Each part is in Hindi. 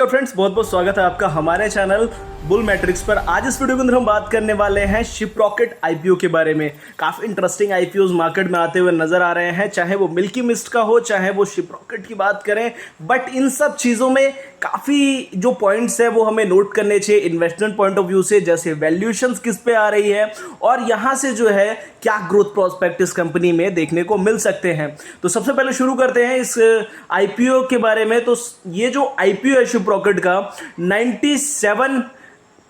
तो फ्रेंड्स बहुत बहुत स्वागत है आपका हमारे चैनल बुल मैट्रिक्स पर। आज इस वीडियो के अंदर हम बात करने वाले हैं शिपरॉकेट आईपीओ के बारे में। काफ़ी इंटरेस्टिंग आईपीओज मार्केट में आते हुए नजर आ रहे हैं, चाहे वो मिल्की मिस्ट का हो चाहे वो शिपरॉकेट की बात करें। बट इन सब चीज़ों में काफ़ी जो पॉइंट्स है वो हमें नोट करने चाहिए इन्वेस्टमेंट पॉइंट ऑफ व्यू से, जैसे वैल्यूएशंस किस पे आ रही है और यहाँ से जो है क्या ग्रोथ प्रोस्पेक्ट इस कंपनी में देखने को मिल सकते हैं। तो सबसे पहले शुरू करते हैं इस आईपीओ के बारे में। तो ये जो आईपीओ है शिपरॉकेट का 97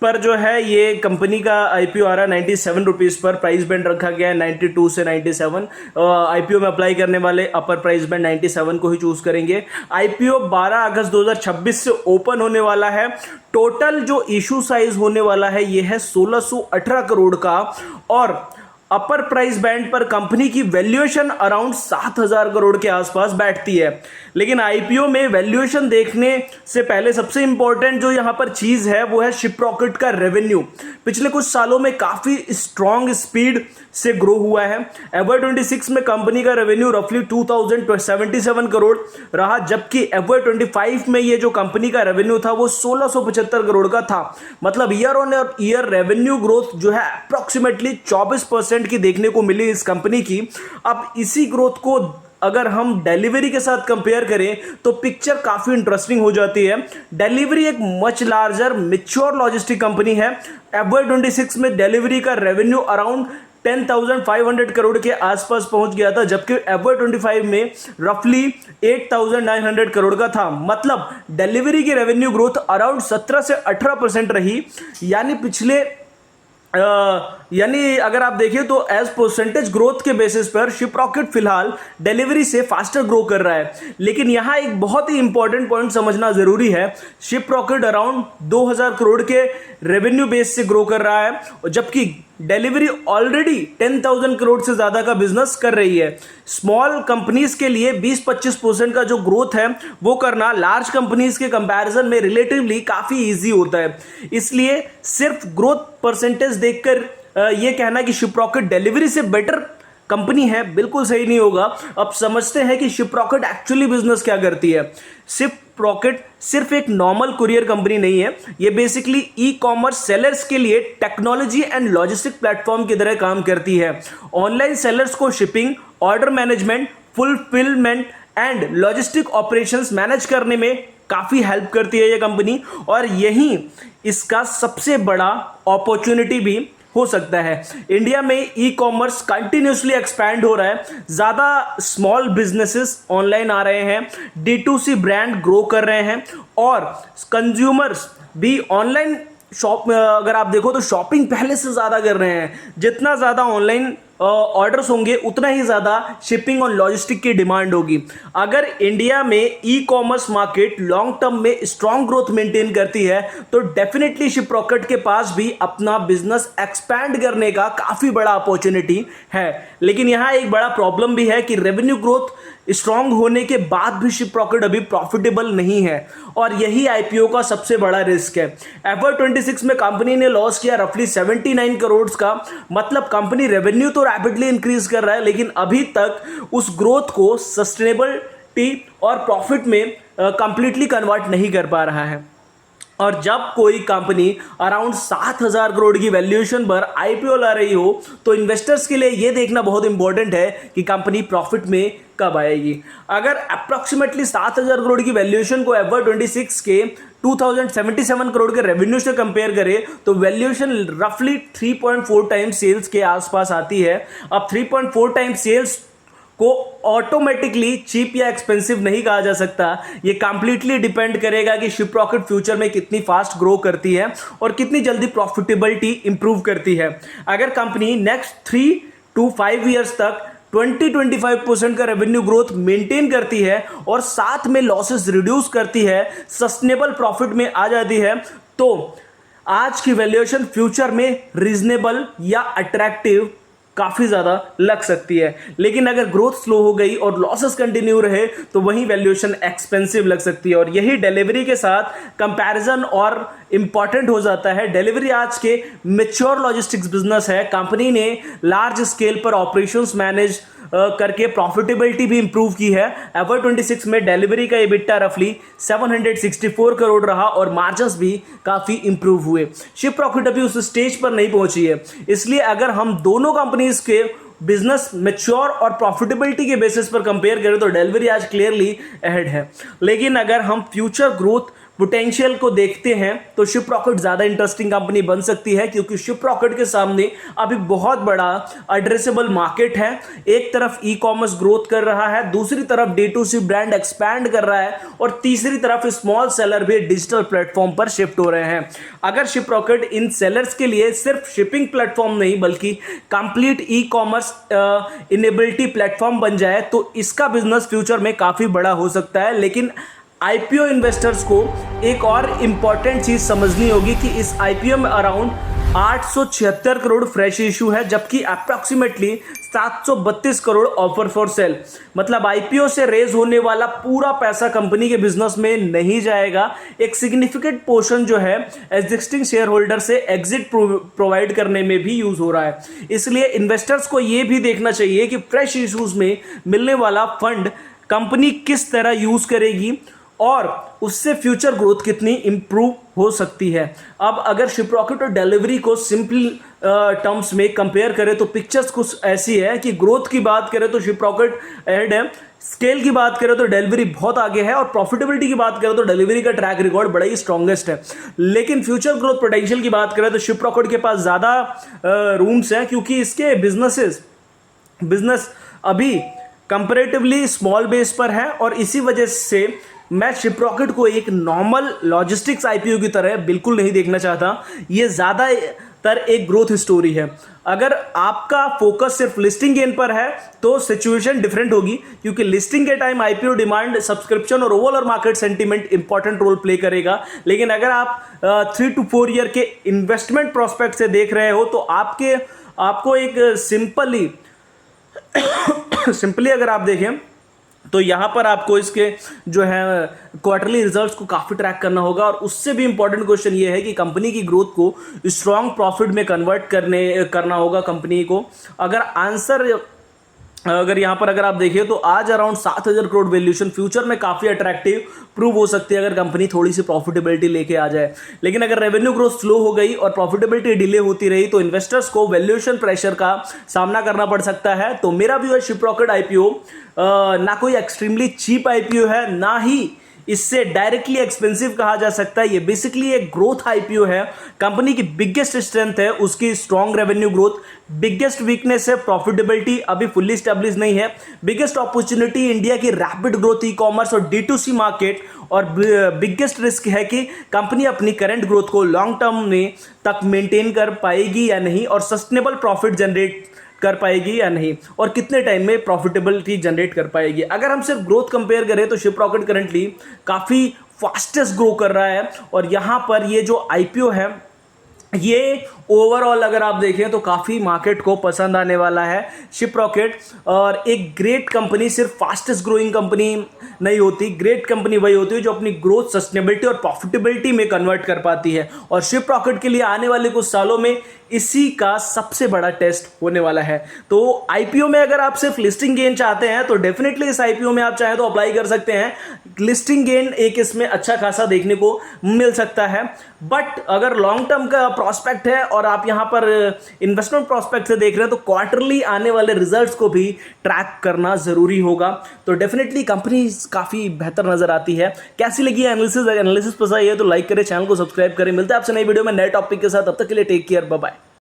पर जो है ये कंपनी का आईपीओ आ रहा है 97 रुपीज़ पर। प्राइस बैंड रखा गया है 92 से 97। आईपीओ में अप्लाई करने वाले अपर प्राइस बैंड 97 को ही चूज करेंगे। आईपीओ 12 अगस्त 2026 से ओपन होने वाला है। टोटल जो इशू साइज होने वाला है ये है 1618 करोड़ का और अपर प्राइस बैंड पर कंपनी की वैल्यूएशन अराउंड 7000 करोड़ के आसपास बैठती है। लेकिन आईपीओ में वैल्यूएशन देखने से पहले सबसे इंपॉर्टेंट जो यहां पर चीज है वो है शिपरॉकेट का रेवेन्यू। पिछले कुछ सालों में काफी स्ट्रॉन्ग स्पीड से ग्रो हुआ है। FY26 में कंपनी का रेवेन्यू रफली 2077 करोड़ रहा, जबकि FY25 में ये जो कंपनी का रेवेन्यू था वो 1675 करोड़ का था। मतलब year on year revenue growth जो है अप्रोक्सीमेटली 24% की देखने को मिली इस कंपनी की। अब इसी ग्रोथ को अगर हम डिलीवरी के साथ कंपेयर करें तो पिक्चर काफी इंटरेस्टिंग हो जाती है। डिलीवरी एक much larger mature logistic company है। FY26 में डिलीवरी का रेवेन्यू अराउंड 10,500 करोड़ के आसपास पहुंच गया था, जबकि FY25 में रफली 8,900 करोड़ का था। मतलब डिलीवरी की रेवेन्यू ग्रोथ अराउंड 17 से 18% रही। यानी अगर आप देखें तो एज परसेंटेज ग्रोथ के बेसिस पर शिपरॉकेट फिलहाल डिलीवरी से फास्टर ग्रो कर रहा है। लेकिन यहां एक बहुत ही इंपॉर्टेंट पॉइंट समझना जरूरी है। शिपरॉकेट अराउंड 2000 करोड़ के रेवेन्यू बेस से ग्रो कर रहा है, जबकि डिलीवरी ऑलरेडी 10,000 करोड़ से ज्यादा का बिजनेस कर रही है। स्मॉल कंपनीज के लिए 20-25% का जो ग्रोथ है वो करना लार्ज कंपनीज के कंपैरिजन में रिलेटिवली काफी इजी होता है। इसलिए सिर्फ ग्रोथ परसेंटेज देखकर ये कहना कि शिपरॉकेट डिलीवरी से बेटर कंपनी है बिल्कुल सही नहीं होगा। अब समझते हैं कि शिपरॉकेट एक्चुअली बिजनेस क्या करती है। शिपरॉकेट सिर्फ एक नॉर्मल कुरियर कंपनी नहीं है, ये बेसिकली ई कॉमर्स सेलर्स के लिए टेक्नोलॉजी एंड लॉजिस्टिक प्लेटफॉर्म की तरह काम करती है। ऑनलाइन सेलर्स को shipping, order management, fulfilment and logistic operations manage करने में काफी हेल्प करती है ये कंपनी, और यही इसका सबसे बड़ा अपॉर्चुनिटी भी हो सकता है। इंडिया में ई कॉमर्स कंटिन्यूसली एक्सपैंड हो रहा है, ज़्यादा स्मॉल बिजनेसेस ऑनलाइन आ रहे हैं, D2C ब्रांड ग्रो कर रहे हैं और कंज्यूमर्स भी ऑनलाइन अगर आप देखो तो शॉपिंग पहले से ज़्यादा कर रहे हैं। जितना ज़्यादा ऑनलाइन ऑर्डर्स होंगे उतना ही ज़्यादा शिपिंग और लॉजिस्टिक की डिमांड होगी। अगर इंडिया में e commerce market long term में स्ट्रॉन्ग ग्रोथ मेंटेन करती है तो डेफिनेटली शिपरॉकेट के पास भी अपना बिजनेस एक्सपैंड करने का काफ़ी बड़ा अपॉर्चुनिटी है। लेकिन यहाँ एक बड़ा प्रॉब्लम भी है कि रेवेन्यू ग्रोथ स्ट्रॉन्ग होने के बाद भी शिपरॉकेट अभी प्रॉफिटेबल नहीं है, और यही आईपीओ का सबसे बड़ा रिस्क है। FY26 में कंपनी ने लॉस किया रफली 79 करोड़ का। मतलब कंपनी रेवेन्यू तो रैपिडली इंक्रीज कर रहा है, लेकिन अभी तक उस ग्रोथ को सस्टेनेबिलिटी और प्रॉफिट में कंप्लीटली कन्वर्ट नहीं कर पा रहा है। और जब कोई कंपनी अराउंड 7000 करोड़ की वैल्यूएशन पर आईपीओ ला रही हो तो इन्वेस्टर्स के लिए यह देखना बहुत इंपॉर्टेंट है कि कंपनी प्रॉफिट में कब आएगी। अगर अप्रोक्सीमेटली 7000 करोड़ की वैल्यूएशन को FY26 के 2077 करोड़ के रेवेन्यू से कंपेयर करें तो वैल्यूएशन रफली 3.4 टाइम्स सेल्स के आसपास आती है। अब 3.4 टाइम्स सेल्स को ऑटोमेटिकली चीप या एक्सपेंसिव नहीं कहा जा सकता। ये कंप्लीटली डिपेंड करेगा कि शिपरॉकेट फ्यूचर में कितनी फास्ट ग्रो करती है और कितनी जल्दी प्रॉफिटेबिलिटी इंप्रूव करती है। अगर कंपनी नेक्स्ट 3 to 5 ईयर्स तक 20-25% का रेवेन्यू ग्रोथ मेंटेन करती है और साथ में लॉसेस रिड्यूस करती है, सस्टेनेबल प्रॉफिट में आ जाती है, तो आज की वैल्यूएशन फ्यूचर में रीजनेबल या अट्रैक्टिव काफ़ी ज़्यादा लग सकती है। लेकिन अगर ग्रोथ स्लो हो गई और लॉसेस कंटिन्यू रहे तो वहीं वैल्यूएशन एक्सपेंसिव लग सकती है, और यही डिलीवरी के साथ कंपैरिजन और इंपॉर्टेंट हो जाता है। डिलीवरी आज के मेच्योर लॉजिस्टिक्स बिजनेस है। कंपनी ने लार्ज स्केल पर ऑपरेशंस मैनेज करके प्रॉफिटेबिलिटी भी इंप्रूव की है। FY26 में डिलीवरी का EBITDA रफली 764 करोड़ रहा और मार्जिन्स भी काफ़ी इंप्रूव हुए। शिप रॉकेट अभी उस स्टेज पर नहीं पहुंची है, इसलिए अगर हम दोनों कंपनीज के बिजनेस मैच्योर और प्रॉफिटेबिलिटी के बेसिस पर कंपेयर करें तो डिलीवरी आज क्लियरली अहेड है। लेकिन अगर हम फ्यूचर ग्रोथ पोटेंशियल को देखते हैं तो शिप रॉकेट ज़्यादा इंटरेस्टिंग कंपनी बन सकती है, क्योंकि शिप रॉकेट के सामने अभी बहुत बड़ा एड्रेसेबल मार्केट है। एक तरफ ई कॉमर्स ग्रोथ कर रहा है, दूसरी तरफ D2C ब्रांड एक्सपैंड कर रहा है, और तीसरी तरफ स्मॉल सेलर भी डिजिटल प्लेटफॉर्म पर शिफ्ट हो रहे हैं। अगर शिप रॉकेट इन सेलर्स के लिए सिर्फ शिपिंग प्लेटफॉर्म नहीं बल्कि complete e commerce inability platform बन जाए तो इसका बिजनेस फ्यूचर में काफ़ी बड़ा हो सकता है। लेकिन आईपीओ इन्वेस्टर्स को एक और इंपॉर्टेंट चीज समझनी होगी कि इस आईपीओ में अराउंड 876 करोड़ फ्रेश इशू है, जबकि approximately 732 crore offer for sale. मतलब आईपीओ से रेज होने वाला पूरा पैसा कंपनी के बिजनेस में नहीं जाएगा। एक सिग्निफिकेंट पोर्शन जो है एग्जिस्टिंग शेयर होल्डर से एग्जिट प्रोवाइड करने में भी यूज हो रहा है। इसलिए इन्वेस्टर्स को यह भी देखना चाहिए कि फ्रेश इशूज में मिलने वाला फंड कंपनी किस तरह यूज करेगी और उससे फ्यूचर ग्रोथ कितनी इंप्रूव हो सकती है। अब अगर शिप रॉकेट और डिलीवरी को सिंपल टर्म्स में कंपेयर करें तो पिक्चर्स कुछ ऐसी है कि ग्रोथ की बात करें तो शिप रॉकेट अहेड है, स्केल की बात करें तो डिलीवरी बहुत आगे है, और प्रॉफिटेबिलिटी की बात करें तो डिलीवरी का ट्रैक रिकॉर्ड बड़ा ही स्ट्रॉन्गेस्ट है। लेकिन फ्यूचर ग्रोथ पोटेंशियल की बात करें तो शिप रॉकेट के पास ज़्यादा रूम्स हैं, क्योंकि इसके बिजनेस अभी कंपैरेटिवली स्मॉल बेस पर है, और इसी वजह से मैं शिप रॉकेट को एक नॉर्मल लॉजिस्टिक्स आईपीओ की तरह बिल्कुल नहीं देखना चाहता। ये ज़्यादातर एक ग्रोथ स्टोरी है। अगर आपका फोकस सिर्फ लिस्टिंग गेन पर है तो सिचुएशन डिफरेंट होगी, क्योंकि लिस्टिंग के टाइम आईपीओ डिमांड, सब्सक्रिप्शन और overall market sentiment important role play करेगा। लेकिन अगर आप 3 to 4 ईयर के इन्वेस्टमेंट प्रोस्पेक्ट से देख रहे हो तो आपको एक सिंपली अगर आप देखें तो यहाँ पर आपको इसके जो है क्वार्टरली रिजल्ट्स को काफ़ी ट्रैक करना होगा, और उससे भी इंपॉर्टेंट क्वेश्चन ये है कि कंपनी की ग्रोथ को स्ट्रॉन्ग प्रॉफिट में कन्वर्ट करना होगा कंपनी को। अगर यहाँ पर अगर आप देखिए तो आज अराउंड 7,000 करोड़ वैल्यूएशन फ्यूचर में काफ़ी अट्रैक्टिव प्रूव हो सकती है अगर कंपनी थोड़ी सी प्रॉफिटेबिलिटी लेके आ जाए। लेकिन अगर रेवेन्यू ग्रोथ स्लो हो गई और प्रॉफिटेबिलिटी डिले होती रही तो इन्वेस्टर्स को वैल्यूएशन प्रेशर का सामना करना पड़ सकता है। तो मेरा व्यू है शिप रॉकेट आईपीओ ना कोई एक्सट्रीमली चीप आईपीओ है, ना ही इससे डायरेक्टली एक्सपेंसिव कहा जा सकता है। ये बेसिकली एक ग्रोथ आईपीओ है। कंपनी की बिगेस्ट स्ट्रेंथ है उसकी strong revenue growth, biggest weakness है प्रॉफिटेबिलिटी अभी फुल्ली स्टैब्लिश नहीं है। बिगेस्ट अपॉर्चुनिटी इंडिया की रैपिड ग्रोथ ई कॉमर्स और D2C मार्केट, और बिगेस्ट रिस्क है कि कंपनी अपनी करंट ग्रोथ को लॉन्ग टर्म में तक मेंटेन कर पाएगी या नहीं, और सस्टेनेबल प्रॉफिट जनरेट कर पाएगी या नहीं, और कितने टाइम में प्रॉफिटेबिलिटी जनरेट कर पाएगी। अगर हम सिर्फ ग्रोथ कंपेयर करें तो शिप रॉकेट करंटली काफ़ी फास्टेस्ट ग्रो कर रहा है, और यहाँ पर ये जो आईपीओ है ये ओवरऑल अगर आप देखें तो काफ़ी मार्केट को पसंद आने वाला है शिप रॉकेट। और एक ग्रेट कंपनी सिर्फ फास्टेस्ट ग्रोइंग कंपनी नहीं होती, ग्रेट कंपनी वही होती है जो अपनी ग्रोथ सस्टेनेबिलिटी और प्रॉफिटेबिलिटी में कन्वर्ट कर पाती है, और शिप रॉकेट के लिए आने वाले कुछ सालों में इसी का सबसे बड़ा टेस्ट होने वाला है। तो आईपीओ में अगर आप सिर्फ लिस्टिंग गेन चाहते हैं तो डेफिनेटली इस आईपीओ में आप चाहें तो अप्लाई कर सकते हैं। लिस्टिंग गेन एक इसमें अच्छा खासा देखने को मिल सकता है, बट अगर लॉन्ग टर्म का प्रॉस्पेक्ट है और आप यहाँ पर इन्वेस्टमेंट प्रॉस्पेक्ट से देख रहे हैं तो क्वार्टरली आने वाले रिजल्ट्स को भी ट्रैक करना जरूरी होगा। तो डेफिनेटली कंपनी काफ़ी बेहतर नजर आती है। कैसी लगी एनालिसिस पसंद आई है तो लाइक करें, चैनल को सब्सक्राइब करें। मिलते हैं आपसे नई वीडियो में नए टॉपिक के साथ, तब तक के लिए टेक केयर, बाय बाय।